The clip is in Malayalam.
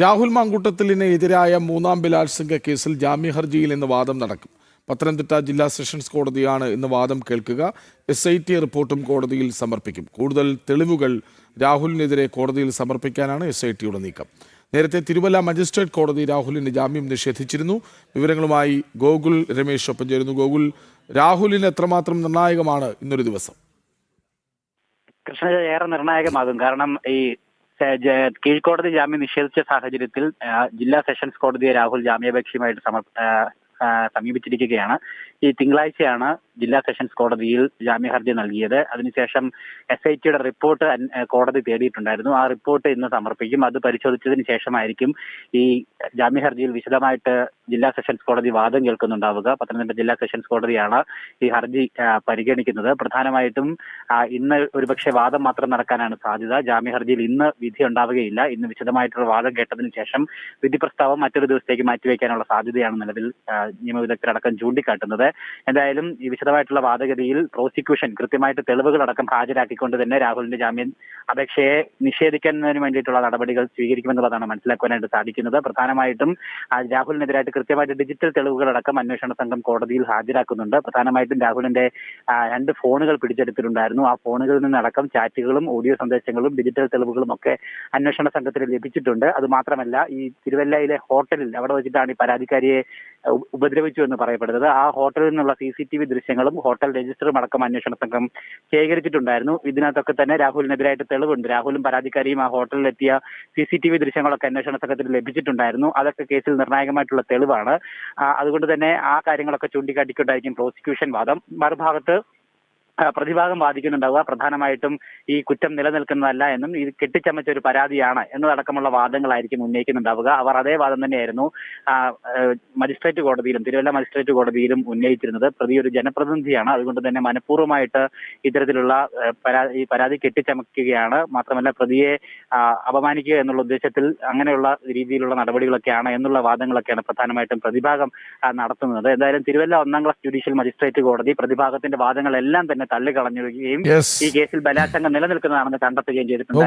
രാഹുൽ മാങ്കൂട്ടത്തിലിന് എതിരായ മൂന്നാം ബലാത്സംഗ കേസിൽ ജാമ്യ ഹർജിയിൽ ഇന്ന് വാദം നടക്കും. പത്തനംതിട്ട ജില്ലാ സെഷൻസ് കോടതിയാണ് ഇന്ന് വാദം കേൾക്കുക. SIT റിപ്പോർട്ടും കോടതിയിൽ സമർപ്പിക്കും. കൂടുതൽ തെളിവുകൾ രാഹുലിനെതിരെ കോടതിയിൽ സമർപ്പിക്കാനാണ് SITയുടെ നീക്കം. നേരത്തെ തിരുവല്ല മജിസ്ട്രേറ്റ് കോടതി രാഹുലിന് ജാമ്യം നിഷേധിച്ചിരുന്നു. വിവരങ്ങളുമായി ഗോകുൽ രമേശ് ഒപ്പം ചേരുന്നു. ഗോകുൽ, രാഹുലിന് എത്രമാത്രം നിർണായകമാണ് ഇന്നൊരു ദിവസം? കൃഷ്ണ, ഏറെ നിർണായകമാകും. കാരണം ഈ കീഴ്ക്കോടതി ജാമ്യം നിഷേധിച്ച സാഹചര്യത്തിൽ ജില്ലാ സെഷൻസ് കോടതിയെ രാഹുൽ ജാമ്യാപേക്ഷയുമായിട്ട് സമീപിച്ചിരിക്കുകയാണ്. ഈ തിങ്കളാഴ്ചയാണ് ജില്ലാ സെഷൻസ് കോടതിയിൽ ജാമ്യ ഹർജി നൽകിയത്. അതിനുശേഷം SITയുടെ റിപ്പോർട്ട് കോടതി തേടിയിട്ടുണ്ടായിരുന്നു. ആ റിപ്പോർട്ട് ഇന്ന് സമർപ്പിക്കും. അത് പരിശോധിച്ചതിന് ശേഷമായിരിക്കും ഈ ജാമ്യ ഹർജിയിൽ വിശദമായിട്ട് ജില്ലാ സെഷൻസ് കോടതി വാദം കേൾക്കുന്നുണ്ടാവുക. പത്തനംതിട്ട ജില്ലാ സെഷൻസ് കോടതിയാണ് ഈ ഹർജി പരിഗണിക്കുന്നത്. പ്രധാനമായിട്ടും ഇന്ന് ഒരുപക്ഷെ വാദം മാത്രം നടക്കാനാണ് സാധ്യത. ജാമ്യ ഹർജിയിൽ ഇന്ന് വിധി ഉണ്ടാവുകയില്ല. ഇന്ന് വിശദമായിട്ടുള്ള വാദം കേട്ടതിന് ശേഷം വിധി പ്രസ്താവം മറ്റൊരു ദിവസത്തേക്ക് മാറ്റിവെക്കാനുള്ള സാധ്യതയാണ് നിലവിൽ നിയമവിദഗ്ധരടക്കം ചൂണ്ടിക്കാട്ടുന്നത്. എന്തായാലും ഈ വിശദമായിട്ടുള്ള വാദഗതിയിൽ പ്രോസിക്യൂഷൻ കൃത്യമായിട്ട് തെളിവുകളടക്കം ഹാജരാക്കിക്കൊണ്ട് തന്നെ രാഹുലിന്റെ ജാമ്യം അപേക്ഷയെ നിഷേധിക്കുന്നതിന് വേണ്ടിയിട്ടുള്ള നടപടികൾ സ്വീകരിക്കുമെന്നുള്ളതാണ് മനസ്സിലാക്കുവാനായിട്ട് സാധിക്കുന്നത്. പ്രധാനമായിട്ടും രാഹുലിനെതിരായിട്ട് കൃത്യമായിട്ട് ഡിജിറ്റൽ തെളിവുകളടക്കം അന്വേഷണ സംഘം കോടതിയിൽ ഹാജരാക്കുന്നുണ്ട്. പ്രധാനമായിട്ടും രാഹുലിന്റെ 2 ഫോണുകൾ പിടിച്ചെടുത്തിട്ടുണ്ടായിരുന്നു. ആ ഫോണുകളിൽ നിന്നടക്കം ചാറ്റുകളും ഓഡിയോ സന്ദേശങ്ങളും ഡിജിറ്റൽ തെളിവുകളും ഒക്കെ അന്വേഷണ സംഘത്തിന് ലഭിച്ചിട്ടുണ്ട്. അതുമാത്രമല്ല, ഈ തിരുവല്ലയിലെ ഹോട്ടലിൽ അവിടെ വെച്ചിട്ടാണ് ഈ പരാതിക്കാരിയെ ഉപദ്രവിച്ചു എന്ന് പറയപ്പെടുന്നത്. ആ ഹോട്ടലിൽ നിന്നുള്ള CCTV ദൃശ്യങ്ങളും ഹോട്ടൽ രജിസ്റ്ററും അടക്കം അന്വേഷണ സംഘം ശേഖരിച്ചിട്ടുണ്ടായിരുന്നു. ഇതിനകത്തൊക്കെ തന്നെ രാഹുലിനെതിരായിട്ട് തെളിവുണ്ട്. രാഹുലും പരാതിക്കാരിയും ആ ഹോട്ടലിലെത്തിയ CCTV ദൃശ്യങ്ങളൊക്കെ അന്വേഷണ സംഘത്തിന് ലഭിച്ചിട്ടുണ്ടായിരുന്നു. അതൊക്കെ കേസിൽ നിർണായകമായിട്ടുള്ള തെളിവാണ്. അതുകൊണ്ട് തന്നെ ആ കാര്യങ്ങളൊക്കെ ചൂണ്ടിക്കാട്ടിക്കൊണ്ടായിരിക്കും പ്രോസിക്യൂഷൻ വാദം. മറുഭാഗത്ത് പ്രതിഭാഗം വാദിക്കുന്നുണ്ടാവുക പ്രധാനമായിട്ടും ഈ കുറ്റം നിലനിൽക്കുന്നതല്ല എന്നും ഇത് കെട്ടിച്ചമച്ച ഒരു പരാതിയാണ് എന്നതടക്കമുള്ള വാദങ്ങളായിരിക്കും ഉന്നയിക്കുന്നുണ്ടാവുക. അവർ അതേ വാദം തന്നെയായിരുന്നു മജിസ്ട്രേറ്റ് കോടതിയിലും തിരുവല്ല മജിസ്ട്രേറ്റ് കോടതിയിലും ഉന്നയിച്ചിരുന്നത്. പ്രതി ഒരു ജനപ്രതിനിധിയാണ്. അതുകൊണ്ട് തന്നെ മനഃപൂർവ്വമായിട്ട് ഇത്തരത്തിലുള്ള ഈ പരാതി കെട്ടിച്ചമക്കുകയാണ്. മാത്രമല്ല, പ്രതിയെ അപമാനിക്കുക എന്നുള്ള ഉദ്ദേശത്തിൽ അങ്ങനെയുള്ള രീതിയിലുള്ള നടപടികളൊക്കെയാണ് എന്നുള്ള വാദങ്ങളൊക്കെയാണ് പ്രധാനമായിട്ടും പ്രതിഭാഗം നടത്തുന്നത്. എന്തായാലും തിരുവല്ല 1ാം ക്ലാസ് ജുഡീഷ്യൽ മജിസ്ട്രേറ്റ് കോടതി പ്രതിഭാഗത്തിന്റെ വാദങ്ങളെല്ലാം തന്നെ തള്ളിക്കളഞ്ഞുകയും ഈ കേസിൽ ബലാത്സംഗം നിലനിൽക്കുന്നതാണെന്ന് കണ്ടെത്തുകയും ചെയ്തിട്ടുണ്ട്.